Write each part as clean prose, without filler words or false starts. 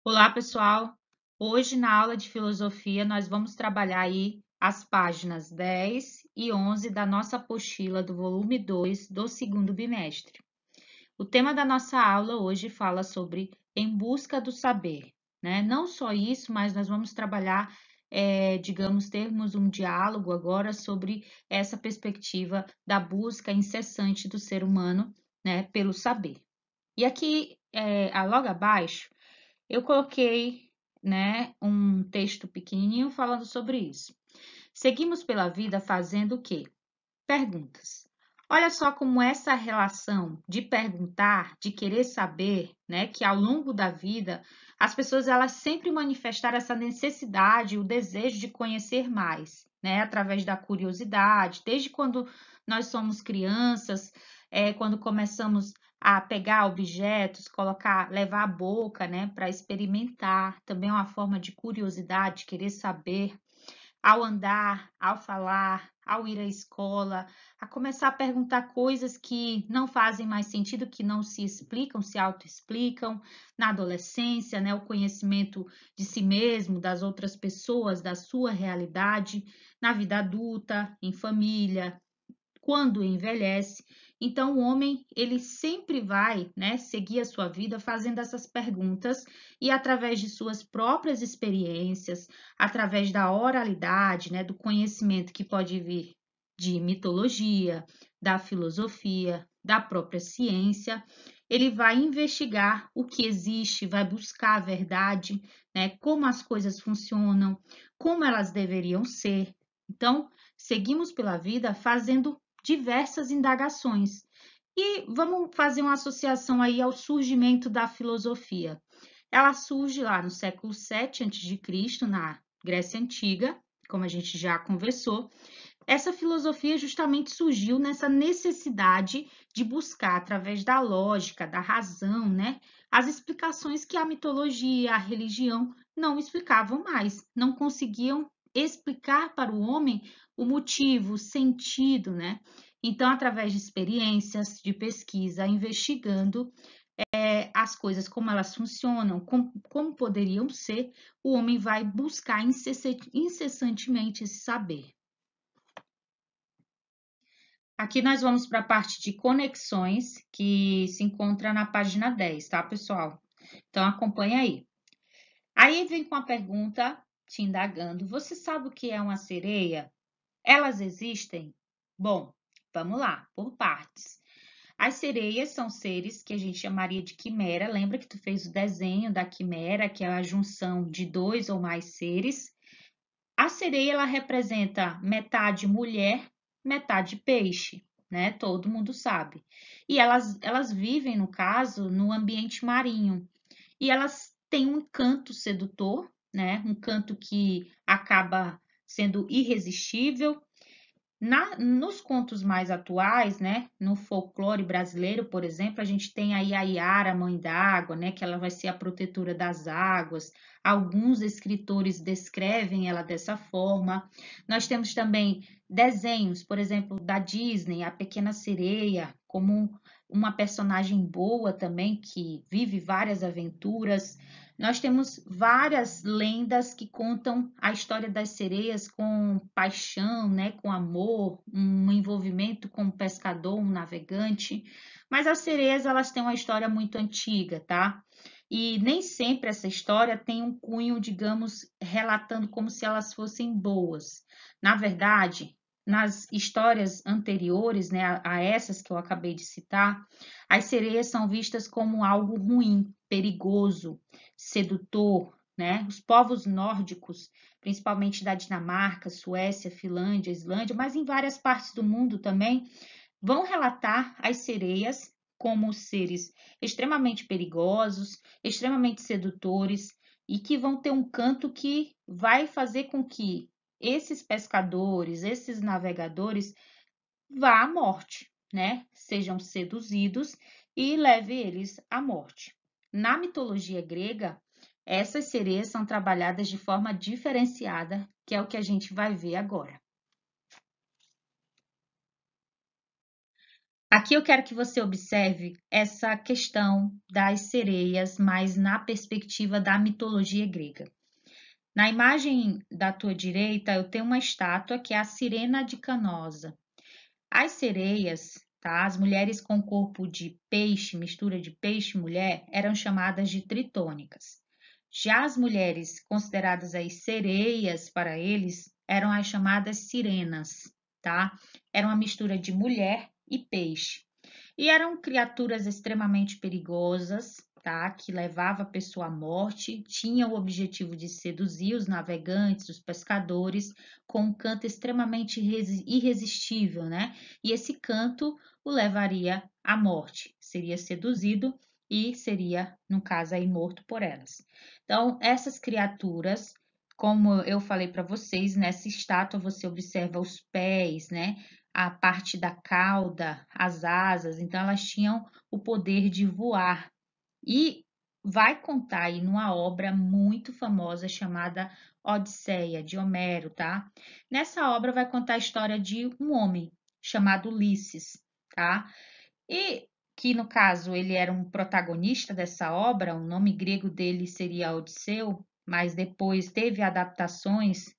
Olá, pessoal! Hoje, na aula de filosofia, nós vamos trabalhar aí as páginas 10 e 11 da nossa apostila do volume 2 do segundo bimestre. O tema da nossa aula hoje fala sobre em busca do saber, né? Não só isso, mas nós vamos trabalhar, digamos, termos um diálogo agora sobre essa perspectiva da busca incessante do ser humano, né, pelo saber. E aqui, logo abaixo, eu coloquei, né, um texto pequenininho falando sobre isso. Seguimos pela vida fazendo o quê? Perguntas. Olha só como essa relação de perguntar, de querer saber, né, que ao longo da vida as pessoas elas sempre manifestaram essa necessidade, o desejo de conhecer mais, né, através da curiosidade, desde quando nós somos crianças, quando começamos a pegar objetos, colocar, levar à boca, né, para experimentar, também é uma forma de curiosidade, querer saber ao andar, ao falar, ao ir à escola, a começar a perguntar coisas que não fazem mais sentido, que não se explicam, se autoexplicam. Na adolescência, né, o conhecimento de si mesmo, das outras pessoas, da sua realidade, na vida adulta, em família, quando envelhece. Então, o homem, ele sempre vai, né, seguir a sua vida fazendo essas perguntas e através de suas próprias experiências, através da oralidade, né, do conhecimento que pode vir de mitologia, da filosofia, da própria ciência, ele vai investigar o que existe, vai buscar a verdade, né, como as coisas funcionam, como elas deveriam ser. Então, seguimos pela vida fazendo diversas indagações. E vamos fazer uma associação aí ao surgimento da filosofia. Ela surge lá no século 7 a.C., na Grécia Antiga, como a gente já conversou. Essa filosofia justamente surgiu nessa necessidade de buscar, através da lógica, da razão, né, as explicações que a mitologia, a religião não explicavam mais, não conseguiam explicar para o homem o motivo, o sentido, né? Então, através de experiências, de pesquisa, investigando as coisas, como elas funcionam, como poderiam ser, o homem vai buscar incessantemente esse saber. Aqui nós vamos para a parte de conexões, que se encontra na página 10, tá, pessoal? Então, acompanha aí. Aí vem com a pergunta, te indagando, você sabe o que é uma sereia? Elas existem? Bom, vamos lá, por partes. As sereias são seres que a gente chamaria de quimera. Lembra que tu fez o desenho da quimera, que é a junção de dois ou mais seres? A sereia, ela representa metade mulher, metade peixe, né? Todo mundo sabe. E elas vivem, no caso, no ambiente marinho. E elas têm um canto sedutor, né? Um canto que acaba sendo irresistível. Nos contos mais atuais, né, no folclore brasileiro, por exemplo, a gente tem aí a Iara, mãe d'água, né, que ela vai ser a protetora das águas. Alguns escritores descrevem ela dessa forma. Nós temos também desenhos, por exemplo, da Disney, a Pequena Sereia, como uma personagem boa também, que vive várias aventuras. Nós temos várias lendas que contam a história das sereias com paixão, né, com amor, um envolvimento com um pescador, um navegante. Mas as sereias, elas têm uma história muito antiga, tá? E nem sempre essa história tem um cunho, digamos, relatando como se elas fossem boas. Na verdade, nas histórias anteriores, né, a essas que eu acabei de citar, as sereias são vistas como algo ruim, perigoso, sedutor, né? Os povos nórdicos, principalmente da Dinamarca, Suécia, Finlândia, Islândia, mas em várias partes do mundo também, vão relatar as sereias como seres extremamente perigosos, extremamente sedutores e que vão ter um canto que vai fazer com que esses pescadores, esses navegadores vá à morte, né? Sejam seduzidos e leve eles à morte. Na mitologia grega, essas sereias são trabalhadas de forma diferenciada, que é o que a gente vai ver agora. Aqui eu quero que você observe essa questão das sereias, mas na perspectiva da mitologia grega. Na imagem da tua direita, eu tenho uma estátua que é a Sirena de Canosa. As sereias, tá? As mulheres com corpo de peixe, mistura de peixe e mulher, eram chamadas de tritônicas. Já as mulheres consideradas as sereias para eles eram as chamadas sirenas, tá? Era uma mistura de mulher e peixe. E eram criaturas extremamente perigosas, tá? Que levava a pessoa à morte, tinha o objetivo de seduzir os navegantes, os pescadores, com um canto extremamente irresistível, né? E esse canto o levaria à morte, seria seduzido e seria, no caso aí, morto por elas. Então, essas criaturas, como eu falei para vocês, nessa estátua você observa os pés, né? A parte da cauda, as asas, então elas tinham o poder de voar. E vai contar aí numa obra muito famosa chamada Odisseia, de Homero, tá? Nessa obra vai contar a história de um homem chamado Ulisses, tá? E que, no caso, ele era um protagonista dessa obra, o nome grego dele seria Odisseu, mas depois teve adaptações,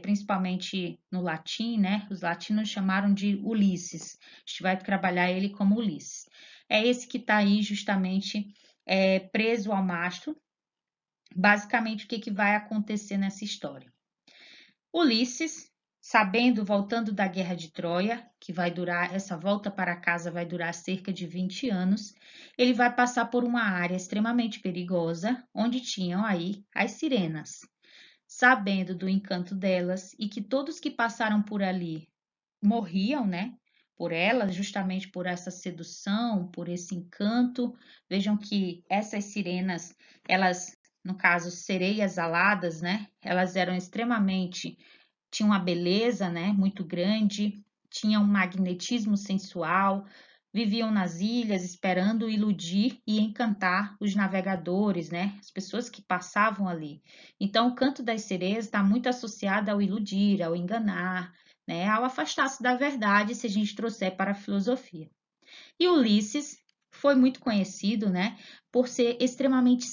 principalmente no latim, né? Os latinos chamaram de Ulisses. A gente vai trabalhar ele como Ulisses. É esse que está aí justamente preso ao mastro. Basicamente, o que, que vai acontecer nessa história? Ulisses, sabendo, voltando da guerra de Troia, que vai durar, essa volta para casa vai durar cerca de 20 anos, ele vai passar por uma área extremamente perigosa, onde tinham aí as sirenas. Sabendo do encanto delas e que todos que passaram por ali morriam, né? Por elas, justamente por essa sedução, por esse encanto. Vejam que essas sirenas, elas, no caso, sereias aladas, né? Elas eram extremamente, tinham uma beleza, né? Muito grande, tinham um magnetismo sensual, viviam nas ilhas esperando iludir e encantar os navegadores, né? As pessoas que passavam ali. Então, o canto das sereias está muito associado ao iludir, ao enganar, né? Ao afastar-se da verdade, se a gente trouxer para a filosofia. E Ulisses foi muito conhecido, né, por ser extremamente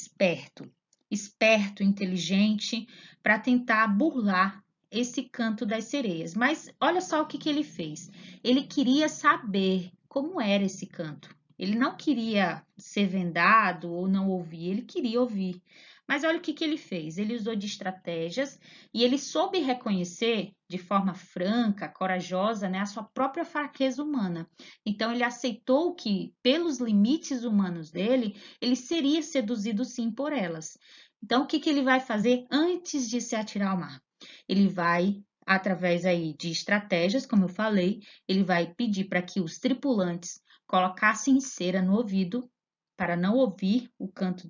esperto, inteligente, para tentar burlar esse canto das sereias. Mas olha só o que, que ele fez. Ele queria saber como era esse canto. Ele não queria ser vendado ou não ouvir, ele queria ouvir. Mas olha o que, que ele fez. Ele usou de estratégias e ele soube reconhecer de forma franca, corajosa, né, a sua própria fraqueza humana. Então, ele aceitou que, pelos limites humanos dele, ele seria seduzido sim por elas. Então, o que, que ele vai fazer antes de se atirar ao mar? Ele vai, através aí de estratégias, como eu falei, ele vai pedir para que os tripulantes colocassem cera no ouvido para não ouvir o canto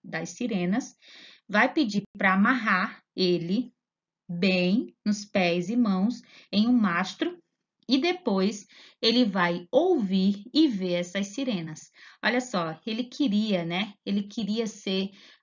das sirenas, vai pedir para amarrar ele bem nos pés e mãos em um mastro e depois ele vai ouvir e ver essas sirenas. Olha só, ele queria, né? Ele queria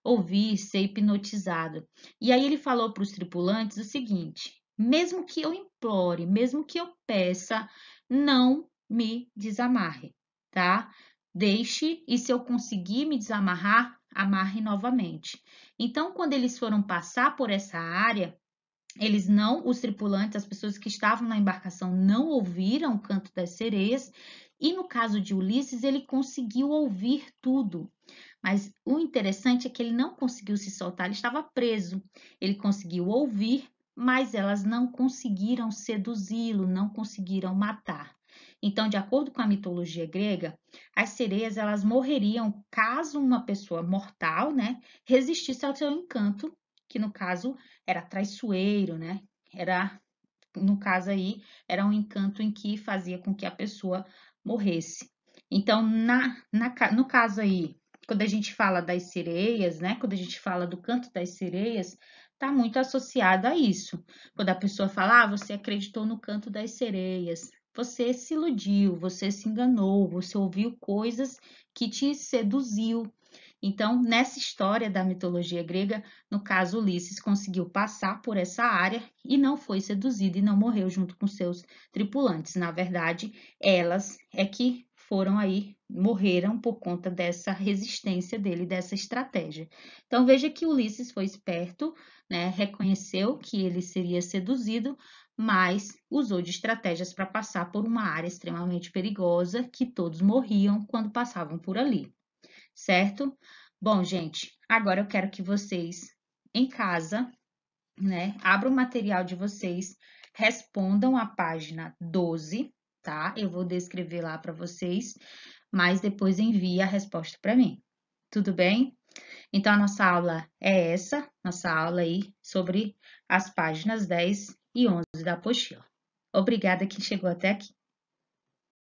ouvir, ser hipnotizado. E aí ele falou para os tripulantes o seguinte: mesmo que eu implore, mesmo que eu peça, não me desamarre, tá? Deixe e se eu conseguir me desamarrar, amarre novamente. Então, quando eles foram passar por essa área, eles não, os tripulantes, as pessoas que estavam na embarcação não ouviram o canto das sereias, e no caso de Ulisses, ele conseguiu ouvir tudo. Mas o interessante é que ele não conseguiu se soltar, ele estava preso. Ele conseguiu ouvir, mas elas não conseguiram seduzi-lo, não conseguiram matar. Então, de acordo com a mitologia grega, as sereias elas morreriam caso uma pessoa mortal, né, resistisse ao seu encanto, que no caso era traiçoeiro, né? Era, no caso aí, era um encanto em que fazia com que a pessoa morresse. Então, no caso aí, quando a gente fala das sereias, né? Quando a gente fala do canto das sereias, está muito associado a isso. Quando a pessoa fala, ah, você acreditou no canto das sereias, você se iludiu, você se enganou, você ouviu coisas que te seduziu. Então, nessa história da mitologia grega, no caso, Ulisses conseguiu passar por essa área e não foi seduzido e não morreu junto com seus tripulantes. Na verdade, elas é que morreram por conta dessa resistência dele, dessa estratégia. Então, veja que Ulisses foi esperto, né? Reconheceu que ele seria seduzido, mas usou de estratégias para passar por uma área extremamente perigosa, que todos morriam quando passavam por ali, certo? Bom, gente, agora eu quero que vocês, em casa, né, abram o material de vocês, respondam a página 12, tá? Eu vou descrever lá para vocês, mas depois envie a resposta para mim. Tudo bem? Então, a nossa aula é essa, nossa aula aí sobre as páginas 10 e 11 da apostila. Obrigada quem chegou até aqui.